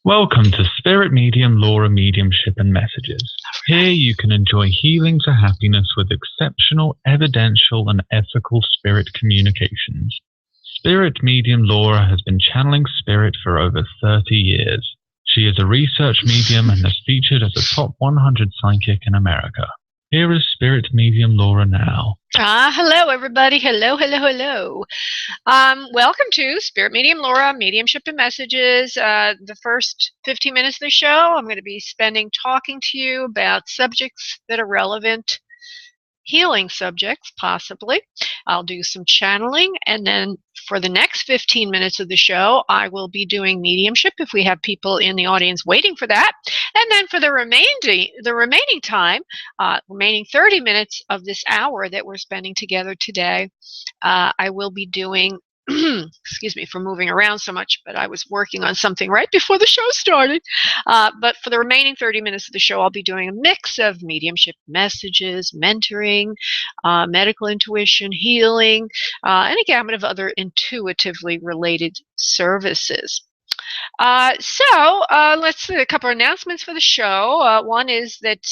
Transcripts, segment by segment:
Welcome to Spirit Medium Laura Mediumship and Messages. Here you can enjoy healing to happiness with exceptional, evidential, and ethical spirit communications. Spirit Medium Laura has been channeling spirit for over 30 years. She is a research medium and is featured as a top 100 psychic in America. Here is Spirit Medium Laura now. Hello, everybody. Hello. Welcome to Spirit Medium Laura, Mediumship and Messages. The first 15 minutes of the show, I'm going to be spending talking to you about subjects that are relevant, healing subjects, possibly. I'll do some channeling, and then for the next 15 minutes of the show, I will be doing mediumship if we have people in the audience waiting for that. And then for the remaining time, remaining 30 minutes of this hour that we're spending together today, I will be doing excuse me for moving around so much, but I was working on something right before the show started. But for the remaining 30 minutes of the show, I'll be doing a mix of mediumship messages, mentoring, medical intuition, healing, and a gamut of other intuitively related services. Let's do a couple of announcements for the show. One is that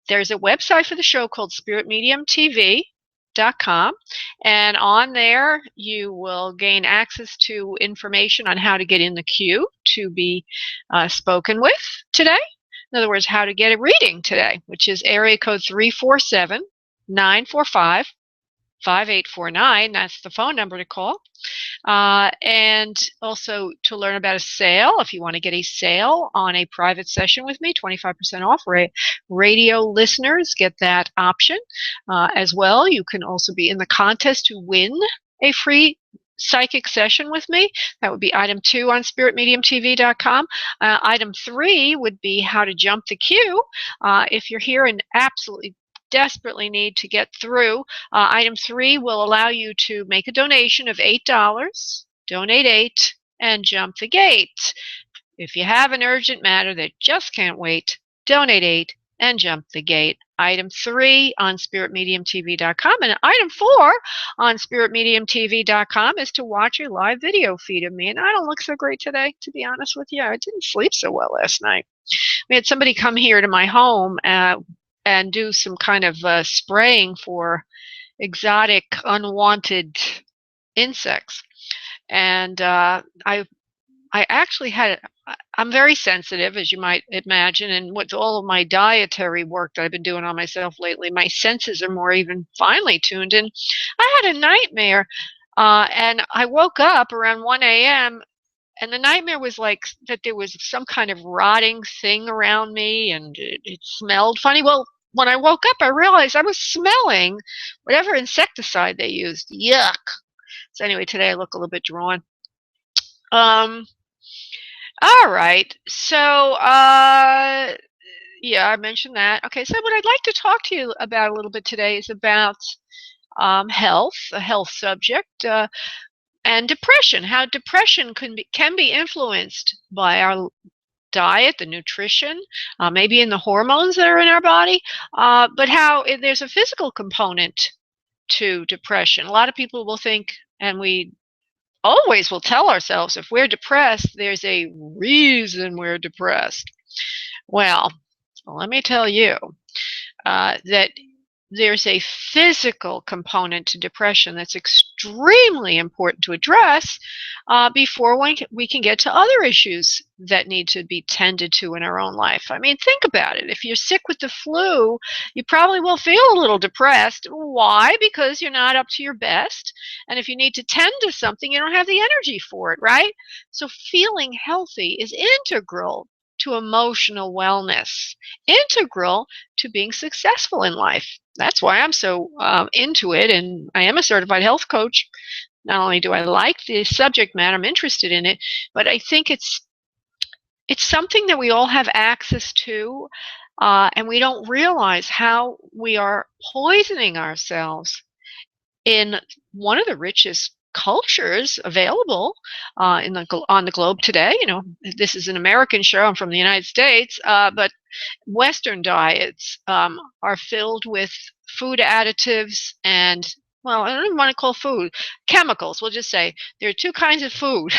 there's a website for the show called spiritmediumtv.com, and on there you will gain access to information on how to get in the queue to be spoken with today. In other words, how to get a reading today, which is area code 347-945-5849. That's the phone number to call. And also to learn about a sale, if you want to get a sale on a private session with me, 25% off. Radio listeners get that option as well. You can also be in the contest to win a free psychic session with me. That would be item 2 on spiritmediumtv.com. Item 3 would be how to jump the queue. If you're here and absolutely desperately need to get through, item 3 will allow you to make a donation of $8, donate $8, and jump the gate. If you have an urgent matter that just can't wait, donate $8 and jump the gate. Item 3 on spiritmediumtv.com, and item 4 on spiritmediumtv.com is to watch a live video feed of me. And I don't look so great today, to be honest with you. I didn't sleep so well last night. We had somebody come here to my home and do some kind of spraying for exotic, unwanted insects. And I actually I'm very sensitive, as you might imagine, and with all of my dietary work that I've been doing on myself lately, my senses are more even finely tuned. And I had a nightmare, and I woke up around 1 a.m., and the nightmare was like that there was some kind of rotting thing around me, and it smelled funny. Well, when I woke up, I realized I was smelling whatever insecticide they used. Yuck. So anyway, today I look a little bit drawn. All right. So, yeah, I mentioned that. Okay, so what I'd like to talk to you about a little bit today is about health, a health subject, and depression, how depression can be influenced by our diet, the nutrition, maybe in the hormones that are in our body, but how there's a physical component to depression. A lot of people will think, and we always will tell ourselves, if we're depressed, there's a reason we're depressed. Well, let me tell you that there's a physical component to depression that's extremely important to address before we can get to other issues that need to be tended to in our own life. I mean, think about it. If you're sick with the flu, you probably will feel a little depressed. Why? Because you're not up to your best. And if you need to tend to something, you don't have the energy for it, right? So feeling healthy is integral to emotional wellness, integral to being successful in life. That's why I'm so into it, and I am a certified health coach. Not only do I like the subject matter, I'm interested in it, but I think it's something that we all have access to, and we don't realize how we are poisoning ourselves in one of the richest cultures available on the globe today. You know, this is an American show. I'm from the United States, but Western diets are filled with food additives and, well, I don't even want to call food, chemicals. We'll just say there are two kinds of food: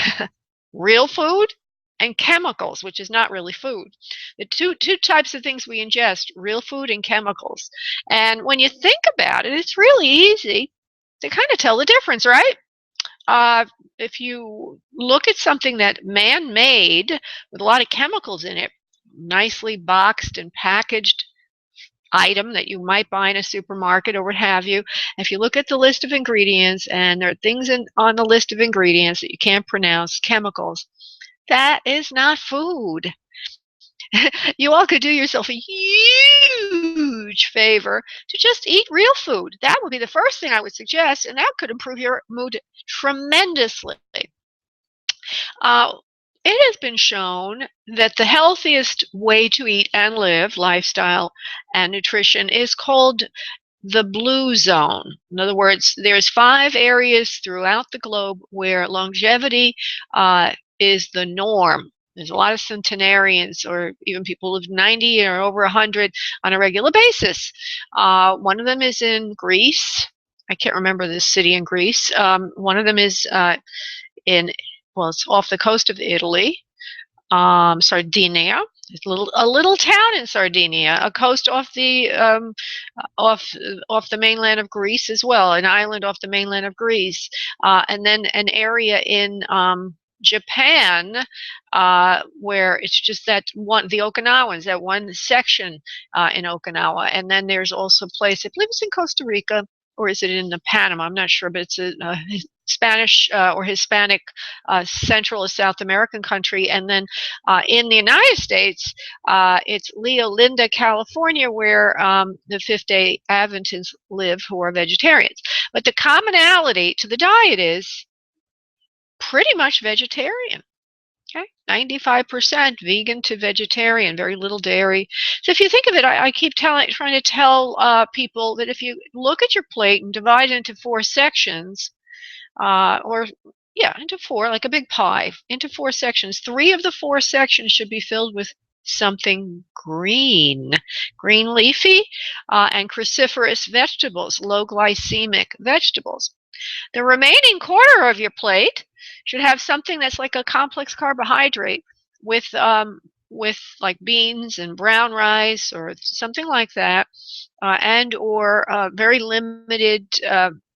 real food and chemicals, which is not really food. The two types of things we ingest, real food and chemicals. And when you think about it, it's really easy to kind of tell the difference, right? Uh, if you look at something that man made with a lot of chemicals in it, nicely boxed and packaged item that you might buy in a supermarket or what have you, if you look at the list of ingredients and there are things on the list of ingredients that you can't pronounce, chemicals, that is not food. You all could do yourself a huge favor to just eat real food. That would be the first thing I would suggest, and that could improve your mood tremendously. Uh, it has been shown that the healthiest way to eat and live, lifestyle and nutrition, is called the blue zone. In other words, there's 5 areas throughout the globe where longevity is the norm. There's a lot of centenarians or even people who live 90 or over 100 on a regular basis. One of them is in Greece. I can't remember this city in Greece. One of them is it's off the coast of Italy, Sardinia. It's a little town in Sardinia, a coast off the mainland of Greece as well, an island off the mainland of Greece, and then an area in Japan where it's just that one, the Okinawans, that one section in Okinawa, and then there's also a place, I believe it's in Costa Rica, or is it in Panama? I'm not sure, but it's a Spanish or Hispanic Central or South American country. And then in the United States, it's Linda, California, where the Fifth-day Adventists live who are vegetarians. But the commonality to the diet is pretty much vegetarian. Okay, 95% vegan to vegetarian, very little dairy. So if you think of it, I keep trying to tell people that if you look at your plate and divide it into 4 sections, into 4, like a big pie, into 4 sections, 3 of the 4 sections should be filled with something green leafy, and cruciferous vegetables, low glycemic vegetables. The remaining quarter of your plate should have something that's like a complex carbohydrate with like beans and brown rice or something like that, and or very limited,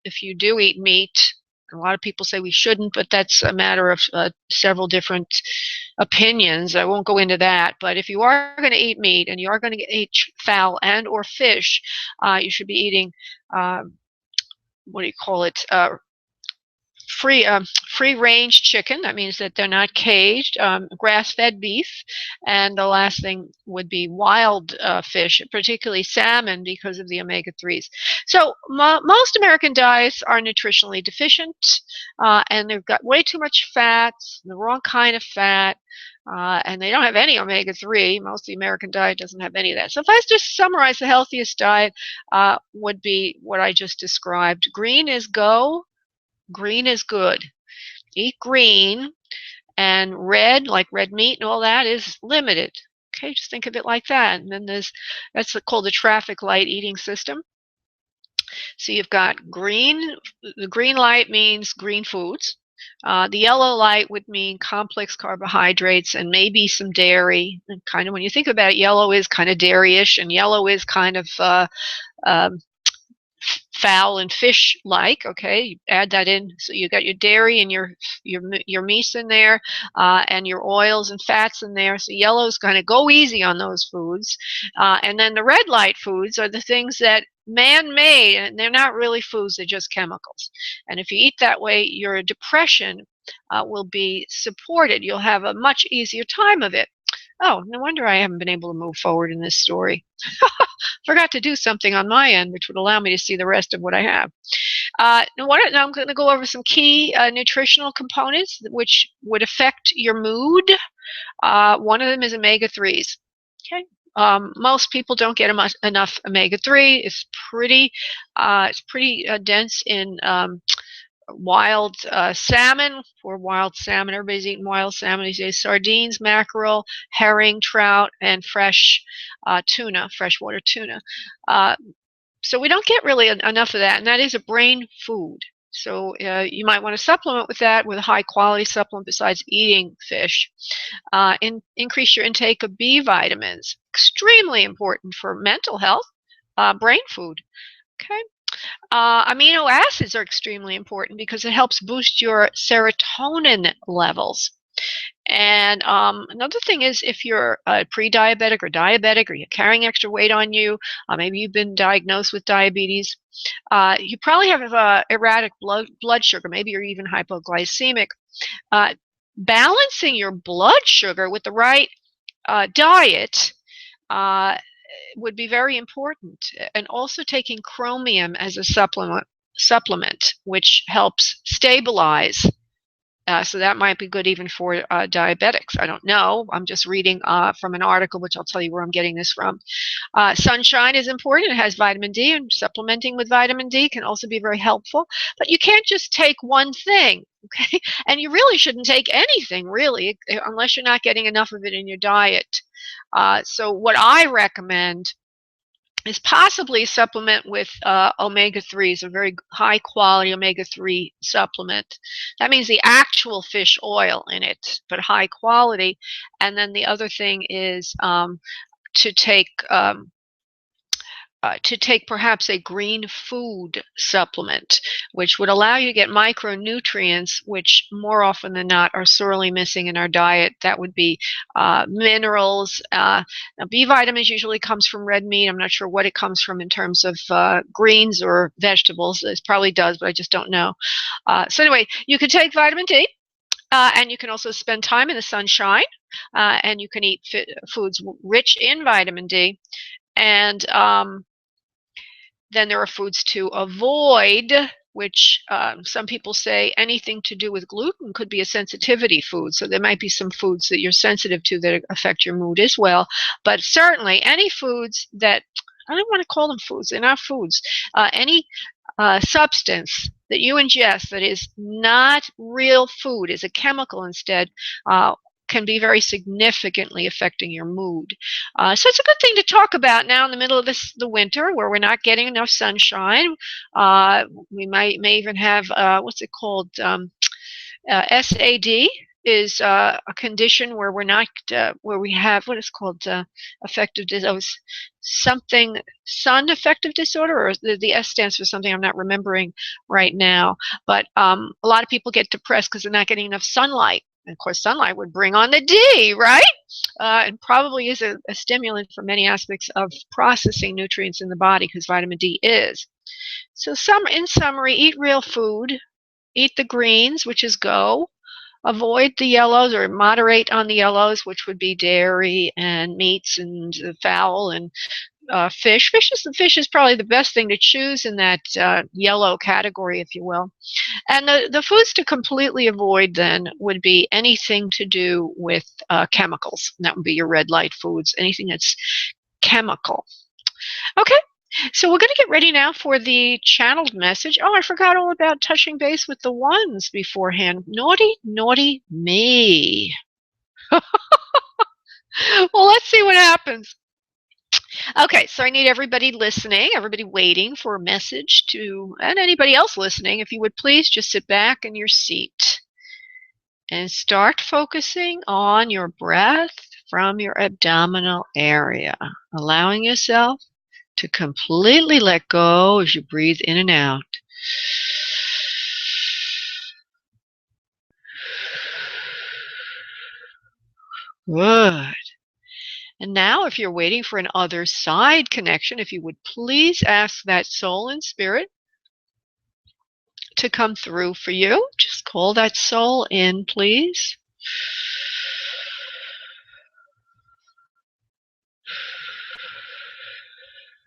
if you do eat meat. A lot of people say we shouldn't, but that's a matter of several different opinions. I won't go into that. But if you are going to eat meat and you are going to eat fowl and or fish, you should be eating, free range chicken. That means that they're not caged, grass-fed beef, and the last thing would be wild fish, particularly salmon, because of the omega-3s. So most American diets are nutritionally deficient, and they've got way too much fat, the wrong kind of fat, and they don't have any omega-3. Most of the American diet doesn't have any of that. So if I just summarize, the healthiest diet would be what I just described. Green is go. Green is good. Eat green, and red, like red meat and all that, is limited. Okay, just think of it like that. And then that's called the traffic light eating system. So you've got green. The green light means green foods. The yellow light would mean complex carbohydrates and maybe some dairy. And kind of when you think about it, yellow is kind of dairy-ish, and yellow is kind of fowl and fish like. Okay, you add that in, so you got your dairy and your meats in there, and your oils and fats in there. So yellow is going to go easy on those foods, and then the red light foods are the things that man-made, and they're not really foods, they're just chemicals. And if you eat that way, your depression will be supported. You'll have a much easier time of it. Oh, no wonder I haven't been able to move forward in this story. Forgot to do something on my end which would allow me to see the rest of what I have. Now I'm going to go over some key nutritional components which would affect your mood. One of them is omega-3s. Okay. Most people don't get enough omega-3. It's pretty dense in wild salmon. For wild salmon, everybody's eating wild salmon these days. Sardines, mackerel, herring, trout, and fresh tuna, freshwater tuna. So we don't get really enough of that, and that is a brain food. So you might want to supplement with that with a high-quality supplement besides eating fish. Increase your intake of B vitamins. Extremely important for mental health, brain food. Okay. Amino acids are extremely important because it helps boost your serotonin levels. And another thing is if you're pre-diabetic or diabetic, or you're carrying extra weight on you, maybe you've been diagnosed with diabetes, you probably have erratic blood sugar, maybe you're even hypoglycemic. Balancing your blood sugar with the right diet would be very important, and also taking chromium as a supplement, which helps stabilize. So that might be good even for diabetics. I don't know. I'm just reading from an article, which I'll tell you where I'm getting this from. Sunshine is important. It has vitamin D, and supplementing with vitamin D can also be very helpful. But you can't just take one thing, okay? And you really shouldn't take anything, really, unless you're not getting enough of it in your diet. So what I recommend is possibly supplement with omega-3s, a very high quality omega-3 supplement. That means the actual fish oil in it, but high quality. And then the other thing is to take perhaps a green food supplement, which would allow you to get micronutrients, which more often than not are sorely missing in our diet. That would be minerals. Now B vitamins usually comes from red meat. I'm not sure what it comes from in terms of greens or vegetables. It probably does, but I just don't know. So anyway, you can take vitamin D. And you can also spend time in the sunshine, and you can eat foods rich in vitamin D. And then there are foods to avoid, which some people say anything to do with gluten could be a sensitivity food. So there might be some foods that you're sensitive to that affect your mood as well. But certainly any foods that, I don't want to call them foods, they're not foods, any substance that you ingest that is not real food, is a chemical instead, can be very significantly affecting your mood. So it's a good thing to talk about now in the middle of the winter, where we're not getting enough sunshine. We may even have, what's it called? SAD is a condition where we're not, where we have what is called affective something, sun affective disorder, or the S stands for something I'm not remembering right now. But a lot of people get depressed because they're not getting enough sunlight. And of course, sunlight would bring on the D, right? And probably is a stimulant for many aspects of processing nutrients in the body, because vitamin D is. So in summary, eat real food, eat the greens, which is go, avoid the yellows or moderate on the yellows, which would be dairy and meats and fowl and fish. Fish is probably the best thing to choose in that yellow category, if you will. And the foods to completely avoid then would be anything to do with chemicals. And that would be your red light foods, anything that's chemical. Okay. So we're going to get ready now for the channeled message. Oh, I forgot all about touching base with the ones beforehand. Naughty, naughty me. Well, let's see what happens. Okay, so I need everybody listening, everybody waiting for a message and anybody else listening, if you would please just sit back in your seat and start focusing on your breath from your abdominal area, allowing yourself to completely let go as you breathe in and out. Good. And now, if you're waiting for an other side connection, if you would please ask that soul and spirit to come through for you. Just call that soul in, please.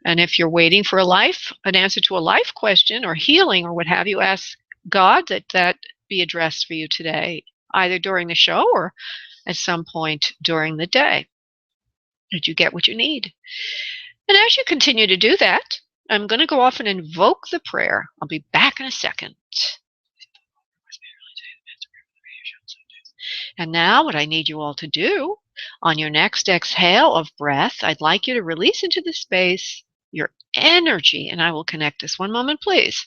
And if you're waiting for an answer to a life question or healing or what have you, ask God that be addressed for you today, either during the show or at some point during the day, that you get what you need. And as you continue to do that, I'm going to go off and invoke the prayer. I'll be back in a second. And now what I need you all to do, on your next exhale of breath, I'd like you to release into the space your energy, and I will connect this. One moment, please.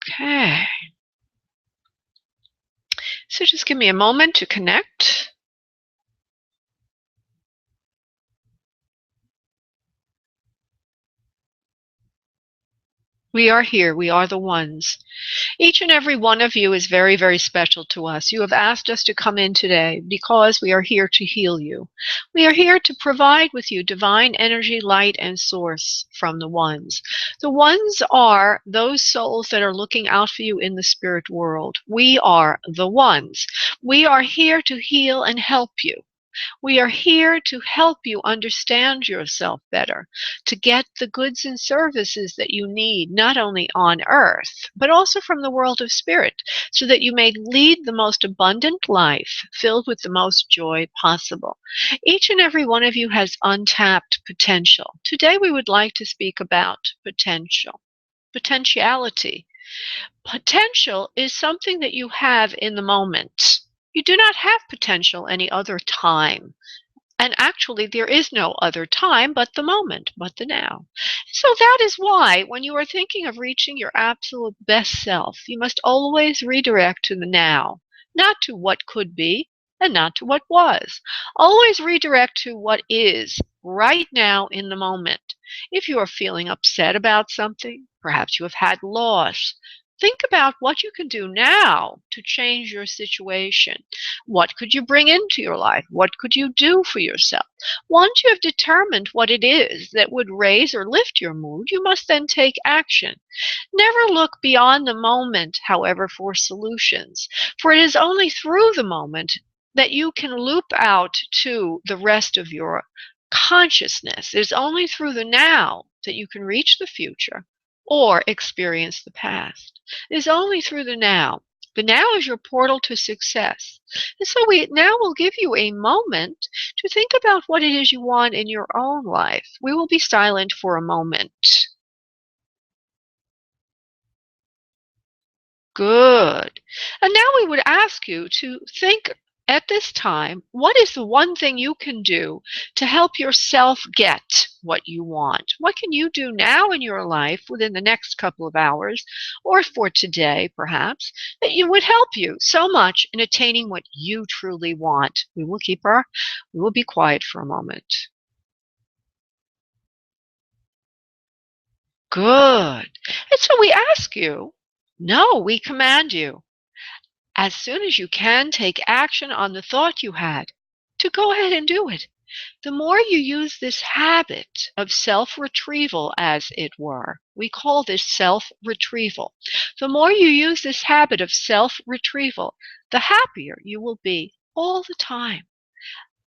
Okay. So just give me a moment to connect. We are here. We are the ones. Each and every one of you is very, very special to us. You have asked us to come in today because we are here to heal you. We are here to provide with you divine energy, light, and source from the ones. The ones are those souls that are looking out for you in the spirit world. We are the ones. We are here to heal and help you. We are here to help you understand yourself better, to get the goods and services that you need, not only on earth, but also from the world of spirit, so that you may lead the most abundant life filled with the most joy possible. Each and every one of you has untapped potential. Today we would like to speak about potential, potentiality. Potential is something that you have in the moment. You do not have potential any other time. And actually, there is no other time but the moment, but the now. So that is why, when you are thinking of reaching your absolute best self, you must always redirect to the now, not to what could be and not to what was. Always redirect to what is right now in the moment. If you are feeling upset about something, perhaps you have had loss, think about what you can do now to change your situation. What could you bring into your life? What could you do for yourself? Once you have determined what it is that would raise or lift your mood, you must then take action. Never look beyond the moment, however, for solutions, for it is only through the moment that you can loop out to the rest of your consciousness. It is only through the now that you can reach the future or experience the past. It is only through the now. The now is your portal to success. And so we now will give you a moment to think about what it is you want in your own life. We will be silent for a moment. Good. And now we would ask you to think at this time, what is the one thing you can do to help yourself get what you want? What can you do now in your life within the next couple of hours or for today, perhaps, that you would help you so much in attaining what you truly want? We will be quiet for a moment. Good. And so we ask you, no, we command you, as soon as you can, take action on the thought you had to go ahead and do it. The more you use this habit of self-retrieval, as it were, we call this self-retrieval. The more you use this habit of self-retrieval, the happier you will be all the time.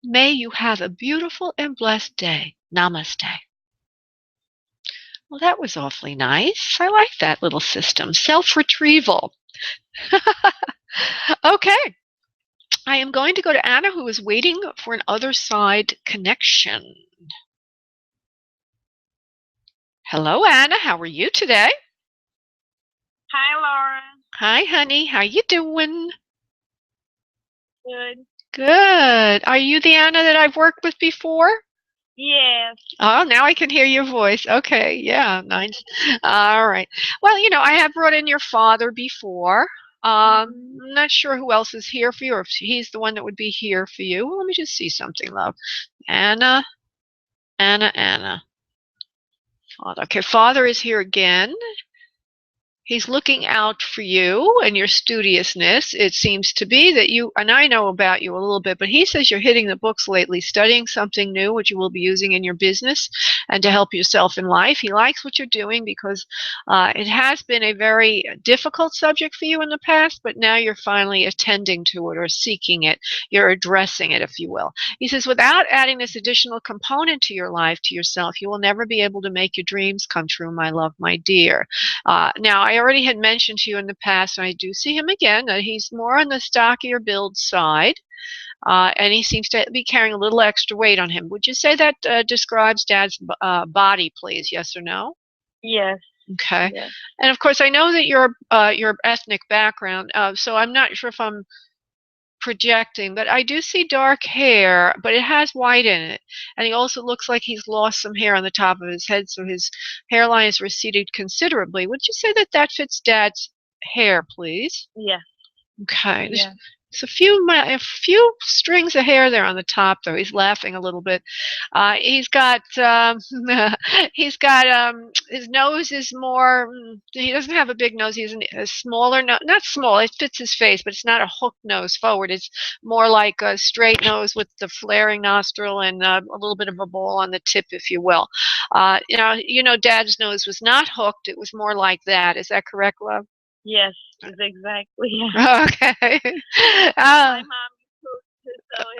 May you have a beautiful and blessed day. Namaste. Well, that was awfully nice. I like that little system, self-retrieval. Okay. I am going to go to Anna, who is waiting for an other side connection. Hello, Anna. How are you today? Hi, Lauren. Hi, honey. How you doing? Good. Good. Are you the Anna that I've worked with before? Yes. Oh, now I can hear your voice. Okay. Yeah. Nice. All right. Well, I have brought in your father before. I'm not sure who else is here for you, or if he's the one that would be here for you. Well, let me just see something, love. Anna. Father. Okay, Father is here again. He's looking out for you and your studiousness. It seems to be that you, and I know about you a little bit, but he says you're hitting the books lately, studying something new, which you will be using in your business and to help yourself in life. He likes what you're doing because it has been a very difficult subject for you in the past, but now you're finally attending to it or seeking it. You're addressing it, if you will. He says, without adding this additional component to your life, to yourself, you will never be able to make your dreams come true, my love, my dear. Now, I already had mentioned to you in the past, and I do see him again, that he's more on the stockier build side, and he seems to be carrying a little extra weight on him. Would you say that describes Dad's body, please? Yes or no? Yes. Okay. Yes. And of course, I know that your ethnic background, so I'm not sure if I'm projecting, but I do see dark hair, but it has white in it. And he also looks like he's lost some hair on the top of his head, so his hairline is receded considerably. Would you say that that fits Dad's hair, please. Yes. Okay. Yes. There's a few strings of hair there on the top, though. He's laughing a little bit. He's got he's got his nose is more. He doesn't have a big nose. He's a smaller nose, not small. It fits his face, but it's not a hooked nose forward. It's more like a straight nose with the flaring nostril and a little bit of a ball on the tip, if you will. Dad's nose was not hooked. It was more like that. Is that correct, love? Yes, exactly. Yeah. Okay. My mom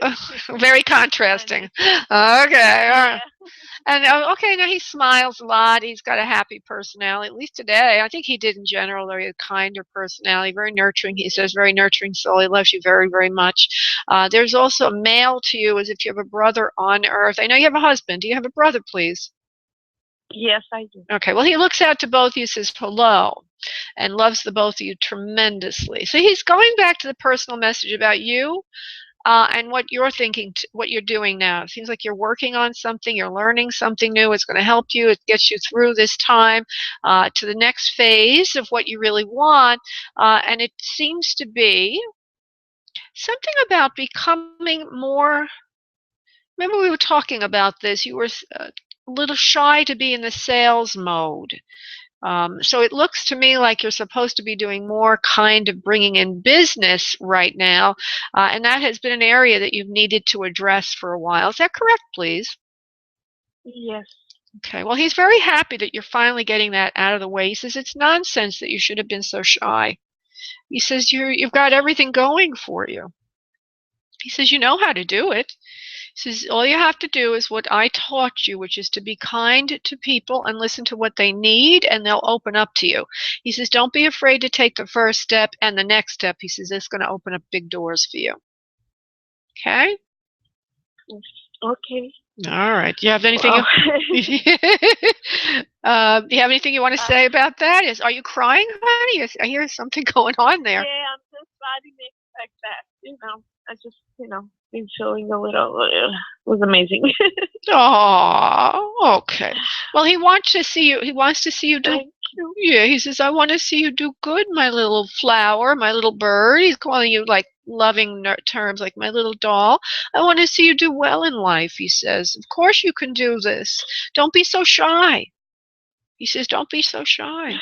used to, so Very contrasting. Okay. yeah. And okay, now he smiles a lot. He's got a happy personality, at least today. I think he did in general. Very a kinder personality, very nurturing. He says very nurturing soul. He loves you very, very much. There's also a male to you, as if you have a brother on earth. I know you have a husband. Do you have a brother, please? Yes, I do. Okay. Well, he looks out to both of you, says hello, and loves the both of you tremendously. So he's going back to the personal message about you. And what you're thinking, what you're doing now. It seems like you're working on something, you're learning something new. It's going to help you. It gets you through this time to the next phase of what you really want. And it seems to be something about becoming more. Remember, we were talking about this. You were a little shy to be in the sales mode. So it looks to me like you're supposed to be doing more kind of bringing in business right now, and that has been an area that you've needed to address for a while. Is that correct, please? Yes. Okay, well, he's very happy that you're finally getting that out of the way. He says it's nonsense that you should have been so shy. He says you've got everything going for you. He says you know how to do it. Says all you have to do is what I taught you, which is to be kind to people and listen to what they need, and they'll open up to you. He says don't be afraid to take the first step and the next step. He says it's going to open up big doors for you. Okay? Okay. All right. Do you have anything? Wow. Do you have anything you want to say about that? Are you crying, honey? I hear something going on there. Yeah, I'm just I didn't expect that. I just been feeling a little. It was amazing. Oh, okay. Well, he wants to see you. He wants to see you do. Thank you. Yeah, he says, I want to see you do good, my little flower, my little bird. He's calling you like loving terms, like my little doll. I want to see you do well in life, he says. Of course you can do this. Don't be so shy. He says, don't be so shy.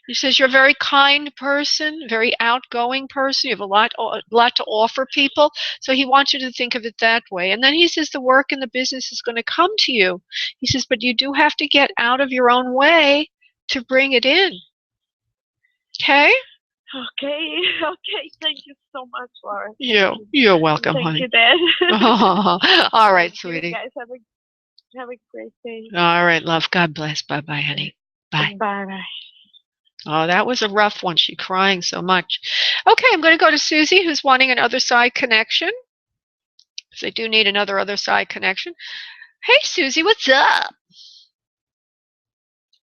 He says, you're a very kind person, very outgoing person. You have a lot to offer people. So he wants you to think of it that way. And then he says, the work and the business is going to come to you. He says, but you do have to get out of your own way to bring it in. Okay? Okay. Thank you so much, Laura. You're welcome, Thank honey. you, Dad. All right, sweetie. You guys have a great day. All right, love. God bless. Bye-bye, honey. Bye. Bye-bye. Oh, that was a rough one. She's crying so much. Okay, I'm going to go to Susie, who's wanting an other side connection. Because I do need another other side connection. Hey, Susie, what's up?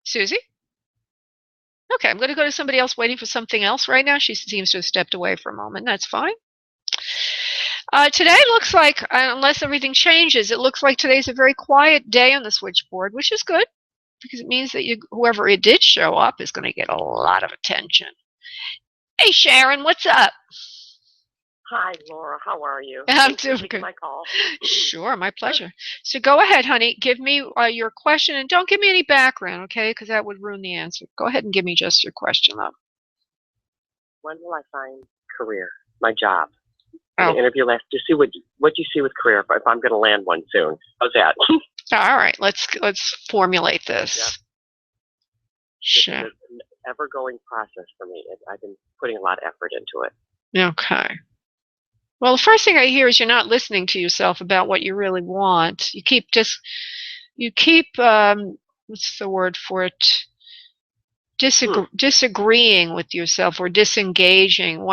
Susie? Okay, I'm going to go to somebody else waiting for something else right now. She seems to have stepped away for a moment. That's fine. Today looks like, unless everything changes, it looks like today's a very quiet day on the switchboard, which is good. Because it means that whoever it did show up is going to get a lot of attention. Hey, Sharon, what's up? Hi, Laura. How are you? I'm doing good. My call. Sure, my pleasure. So go ahead, honey. Give me your question, and don't give me any background, okay? Because that would ruin the answer. Go ahead and give me just your question, love. When will I find career, my job? Oh. The interview last to see what you see with career. If I'm going to land one soon. How's that? All right, let's formulate this. Yeah. Sure. It's an ever-going process for me. I've been putting a lot of effort into it. Okay. Well, the first thing I hear is you're not listening to yourself about what you really want. You keep what's the word for it? Disagreeing with yourself or disengaging.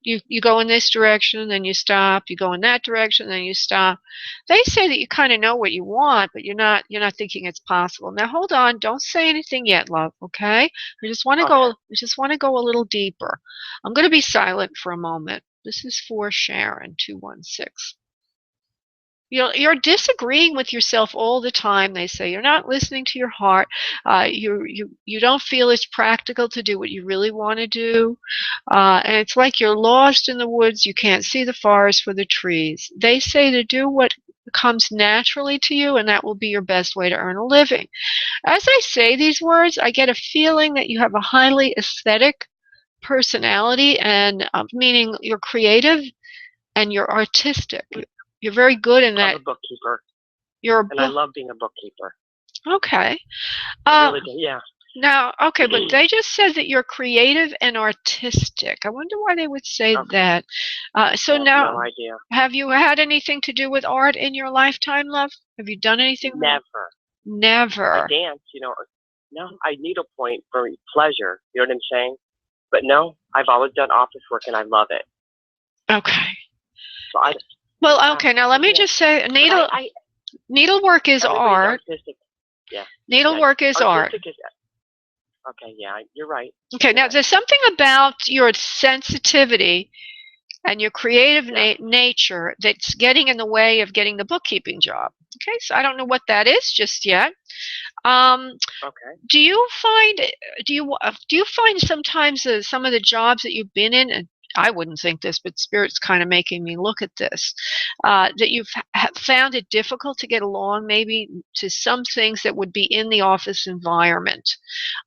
You go in this direction, then you stop. You go in that direction, then you stop. They say that you kind of know what you want, but you're not thinking it's possible. Now hold on, don't say anything yet, love. Okay? I just want to go. I just want to go a little deeper. I'm going to be silent for a moment. This is for Sharon 216. You're disagreeing with yourself all the time. They say you're not listening to your heart. You don't feel it's practical to do what you really want to do, and it's like you're lost in the woods. You can't see the forest for the trees. They say to do what comes naturally to you, and that will be your best way to earn a living. As I say these words, I get a feeling that you have a highly aesthetic personality, and meaning you're creative and you're artistic. You're very good in that. I'm a bookkeeper. You're and I love being a bookkeeper. Okay. I really do, yeah. Now, okay, but they just said that you're creative and artistic. I wonder why they would say that. So now, no idea. Have you had anything to do with art in your lifetime, love? Have you done anything? Never. Never. I dance, No, I needlepoint for pleasure. You know what I'm saying? But no, I've always done office work, and I love it. Okay. So well, okay. Now let me just say, needlework is art. Artistic. Yeah. Needlework is art. Okay. Yeah, you're right. Okay. Now there's something about your sensitivity and your creative nature that's getting in the way of getting the bookkeeping job. Okay. So I don't know what that is just yet. Okay. Do you find sometimes some of the jobs that you've been in, and I wouldn't think this, but Spirit's kind of making me look at this, that you've found it difficult to get along maybe to some things that would be in the office environment?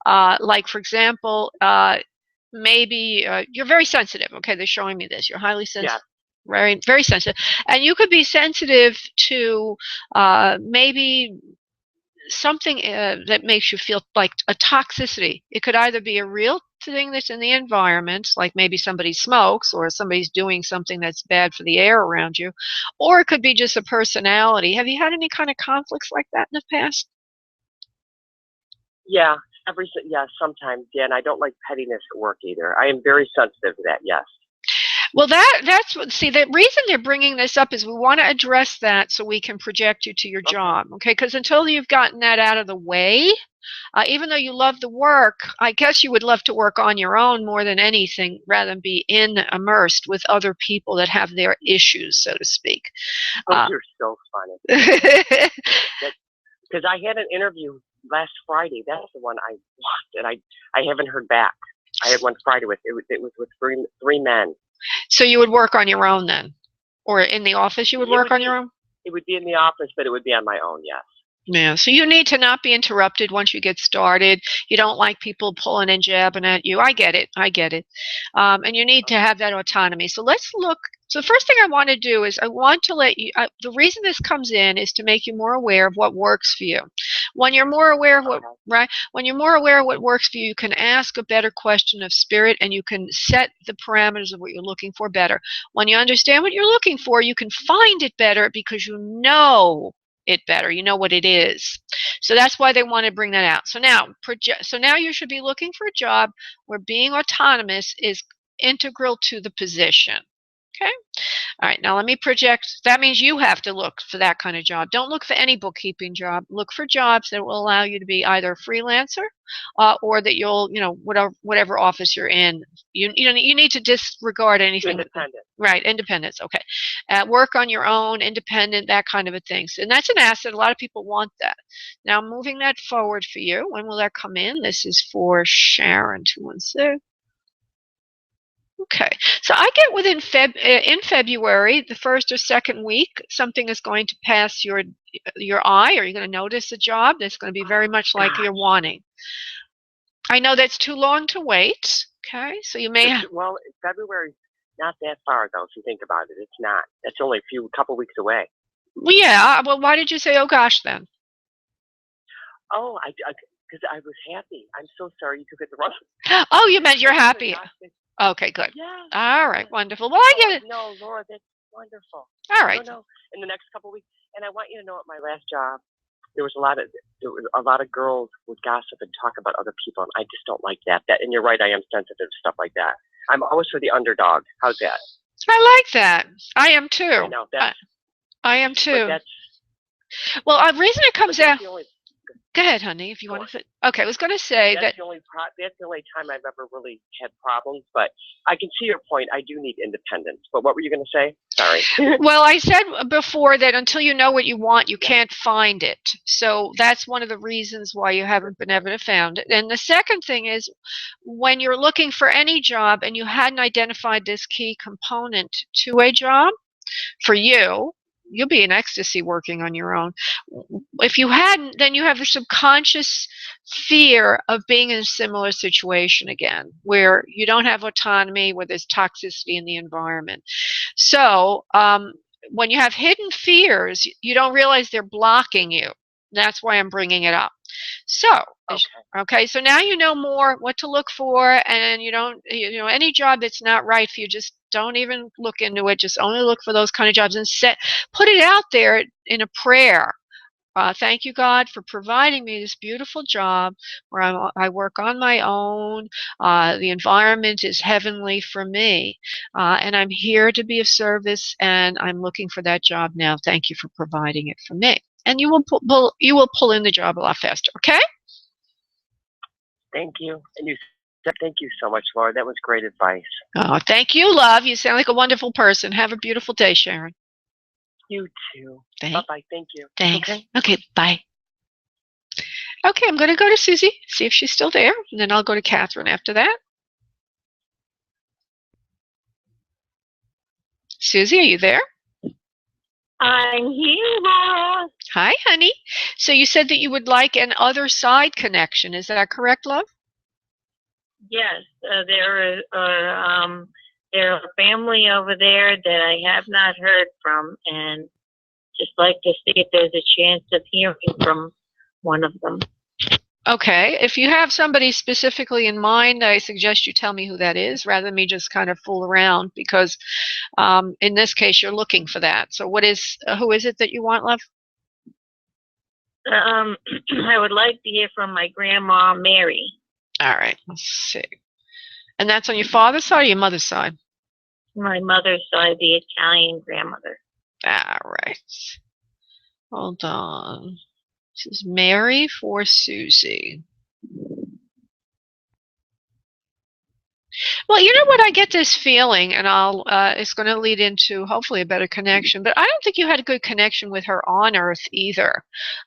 Like, for example, maybe you're very sensitive. Okay, they're showing me this. You're highly sensitive. Yeah. Very, very sensitive. And you could be sensitive to maybe something that makes you feel like a toxicity. It could either be a real thing that's in the environment, like maybe somebody smokes or somebody's doing something that's bad for the air around you, or it could be just a personality. Have you had any kind of conflicts like that in the past? Yeah, sometimes. Yeah, and I don't like pettiness at work either. I am very sensitive to that. Yes. Well, that's what. See, the reason they're bringing this up is we want to address that so we can project you to your job. Okay, because until you've gotten that out of the way, even though you love the work, I guess you would love to work on your own more than anything, rather than be immersed with other people that have their issues, so to speak. Oh, you're so funny. Because I had an interview last Friday. That's the one I watched, and I haven't heard back. I had one Friday with it was with three men. So you would work on your own then, or in the office you would work on your own? It would be in the office, but it would be on my own. Yes. Yeah, so you need to not be interrupted once you get started. You don't like people pulling and jabbing at you. I get it. And you need to have that autonomy. So let's look. So the first thing I want to do is I want to let you, the reason this comes in is to make you more aware of what works for you. When you're more aware of when you're more aware of what works for you, you can ask a better question of Spirit, and you can set the parameters of what you're looking for better. When you understand what you're looking for, you can find it better because you know it better. You know what it is. So that's why they want to bring that out. So now you should be looking for a job where being autonomous is integral to the position. Okay? All right, now let me project. That means you have to look for that kind of job. Don't look for any bookkeeping job. Look for jobs that will allow you to be either a freelancer or that you'll, whatever office you're in. You need to disregard anything. Independent. Right, independence. Okay. Work on your own, independent, that kind of a thing. And that's an asset. A lot of people want that. Now, moving that forward for you. When will that come in? This is for Sharon 216. Okay, so I get within in February, the first or second week, something is going to pass your eye, or you're going to notice a job that's going to be very much like you're wanting. I know that's too long to wait. Okay, so you may. Well, February's not that far though. If you think about it, it's not. That's only a couple weeks away. Well, yeah. Well, why did you say, "Oh gosh," then? Oh, because I was happy. I'm so sorry you took it the wrong. Oh, you meant you're happy. Okay, good. Yeah. All right, wonderful. Well, I get it. No, Laura, that's wonderful. All right. No, in the next couple of weeks, and I want you to know, at my last job, there was a lot of girls would gossip and talk about other people, and I just don't like that. And you're right, I am sensitive to stuff like that. I'm always for the underdog. How's that? I like that. I am too. I know, I am too. But well, the reason it comes out. Go ahead, honey, if you want to say. Okay, I was going to say That's that. That's the only time I've ever really had problems. But I can see your point. I do need independence. But what were you going to say? Sorry. Well, I said before that until you know what you want, you can't find it. So that's one of the reasons why you haven't been able to find it. And the second thing is, when you're looking for any job and you hadn't identified this key component to a job for you, you'll be in ecstasy working on your own. If you hadn't, then you have a subconscious fear of being in a similar situation again, where you don't have autonomy, where there's toxicity in the environment. So when you have hidden fears, you don't realize they're blocking you. That's why I'm bringing it up. So, okay, so now you know more what to look for, and you don't, any job that's not right for you, just don't even look into it. Just only look for those kind of jobs and put it out there in a prayer. Thank you, God, for providing me this beautiful job where I work on my own. The environment is heavenly for me, and I'm here to be of service, and I'm looking for that job now. Thank you for providing it for me. And you will pull in the job a lot faster, okay? Thank you. And thank you so much, Laura. That was great advice. Oh, thank you, love. You sound like a wonderful person. Have a beautiful day, Sharon. You too. Bye-bye. Thank you. Thanks. Okay, bye. Okay, I'm going to go to Susie, see if she's still there, and then I'll go to Catherine after that. Susie, are you there? I'm here, Laura. Hi, honey. So you said that you would like an other side connection. Is that correct, love? Yes, there are a family over there that I have not heard from, and just like to see if there's a chance of hearing from one of them. Okay. If you have somebody specifically in mind, I suggest you tell me who that is, rather than me just kind of fool around, because in this case, you're looking for that. So who is it that you want, love? I would like to hear from my grandma, Mary. All right. Let's see. And that's on your father's side or your mother's side? My mother's side, the Italian grandmother. All right. Hold on. This is Mary for Susie. Well, you know what? I get this feeling, and it's going to lead into hopefully a better connection, but I don't think you had a good connection with her on Earth either.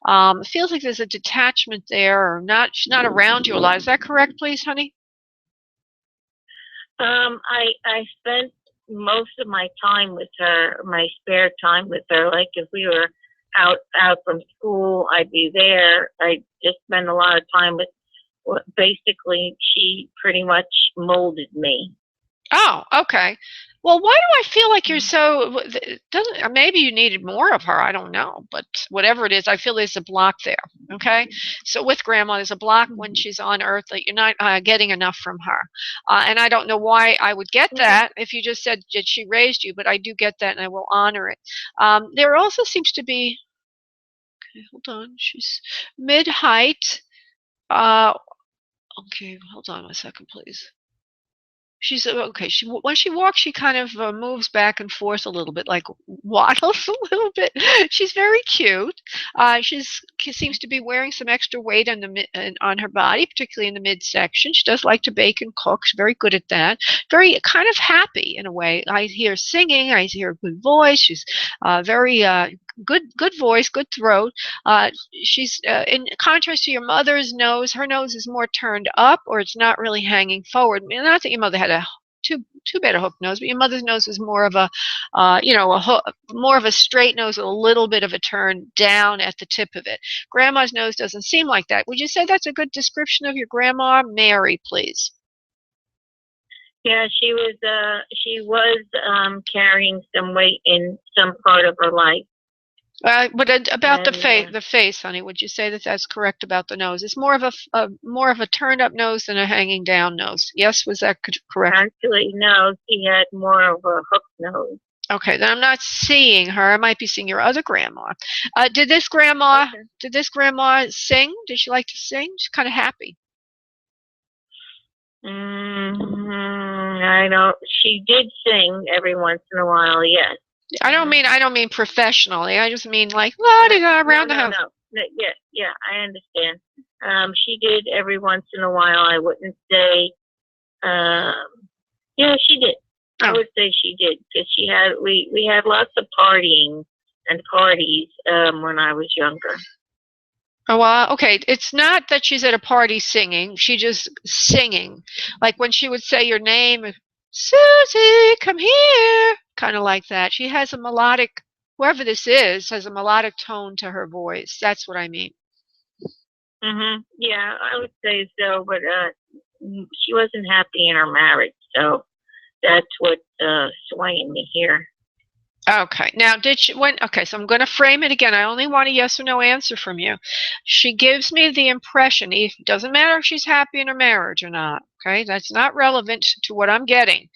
It feels like there's a detachment there, or she's not around you a lot. Is that correct, please, honey? I spent most of my time with her, my spare time with her. Like if we were out from school, I'd be there. I just spend a lot of time with. Basically, she pretty much molded me. Oh, okay. Well, why do I feel like you're so? Maybe you needed more of her. I don't know, but whatever it is, I feel there's a block there. Okay, so with Grandma, there's a block when she's on Earth that you're not getting enough from her, and I don't know why I would get that if you just said that she raised you, but I do get that, and I will honor it. There also seems to be. Okay, hold on. She's mid-height. Okay, hold on a second, please. She's okay. When she walks, she kind of moves back and forth a little bit, like waddles a little bit. She's very cute. She seems to be wearing some extra weight on her body, particularly in the midsection. She does like to bake and cook. She's very good at that. Very kind of happy in a way. I hear singing. I hear a good voice. She's very good voice, good throat. She's in contrast to your mother's nose. Her nose is more turned up, or it's not really hanging forward. Not that your mother had a too bad a hook nose, but your mother's nose is more of a more of a straight nose with a little bit of a turn down at the tip of it. Grandma's nose doesn't seem like that. Would you say that's a good description of your grandma? Mary, please. Yeah, she was carrying some weight in some part of her life. But about the face, honey, would you say that that's correct about the nose? It's more of a turned up nose than a hanging down nose. Yes, was that correct? Actually, no, she had more of a hook nose. Okay, then I'm not seeing her. I might be seeing your other grandma. Did this grandma sing? Did she like to sing? She's kind of happy. I don't. She did sing every once in a while. Yes. I don't mean professionally. I just mean like la-da-da around the house. Yeah, yeah, I understand. She did every once in a while. I wouldn't say. Yeah, she did. I would say she did because we had lots of partying and parties when I was younger. Oh, well, okay. It's not that she's at a party singing. She just singing. Like when she would say your name, Susie, come here, kind of like that. She has a melodic, whoever this is, has a melodic tone to her voice. That's what I mean. Yeah, I would say so, but she wasn't happy in her marriage, so that's what's swaying me here. Okay. Now, okay, so I'm going to frame it again. I only want a yes or no answer from you. She gives me the impression, it doesn't matter if she's happy in her marriage or not, okay? That's not relevant to what I'm getting.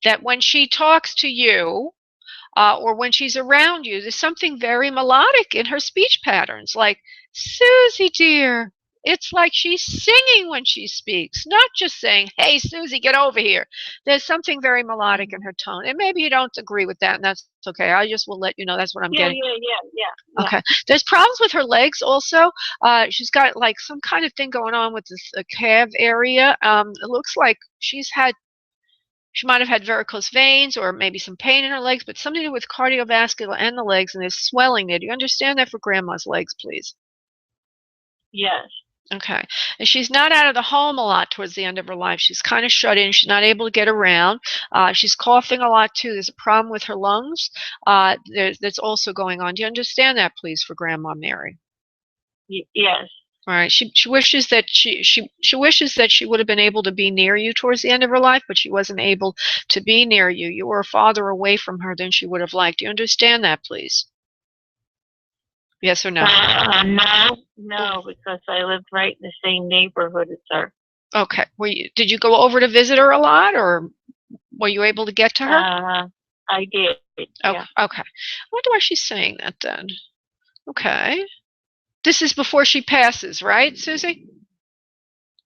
That when she talks to you, or when she's around you, there's something very melodic in her speech patterns, like, Susie, dear. It's like she's singing when she speaks, not just saying, hey, Susie, get over here. There's something very melodic in her tone. And maybe you don't agree with that, and that's okay. I just will let you know that's what I'm getting. Yeah. Okay. There's problems with her legs also. She's got like some kind of thing going on with this calf area. It looks like she might have had varicose veins or maybe some pain in her legs, but something to do with cardiovascular and the legs, and there's swelling there. Do you understand that for grandma's legs, please? Yes. Okay. And she's not out of the home a lot towards the end of her life. She's kind of shut in. She's not able to get around. She's coughing a lot, too. There's a problem with her lungs that's also going on. Do you understand that, please, for Grandma Mary? Yes. All right. She wishes that she wishes that she would have been able to be near you towards the end of her life, but she wasn't able to be near you. You were farther away from her than she would have liked. Do you understand that, please? Yes or no? No, because I lived right in the same neighborhood as her. Okay. Did you go over to visit her a lot, or were you able to get to her? I did. Yeah. Okay. I wonder why she's saying that then. Okay. This is before she passes, right, Susie?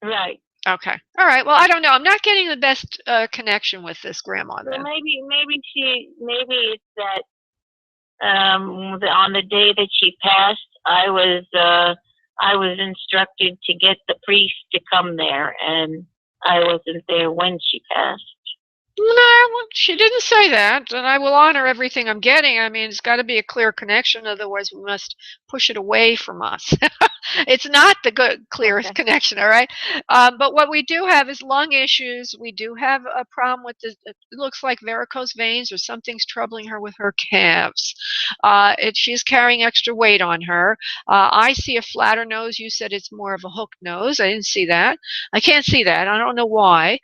Right. Okay. All right. Well, I don't know. I'm not getting the best connection with this grandma then. Well, maybe it's that on the day that she passed, I was instructed to get the priest to come there, and I wasn't there when she passed. No, she didn't say that, and I will honor everything I'm getting. I mean, it's got to be a clear connection, otherwise we must push it away from us. It's not the clearest connection, all right? But what we do have is lung issues. We do have a problem with it looks like varicose veins or something's troubling her with her calves. She's carrying extra weight on her. I see a flatter nose. You said it's more of a hooked nose. I didn't see that. I can't see that. I don't know why.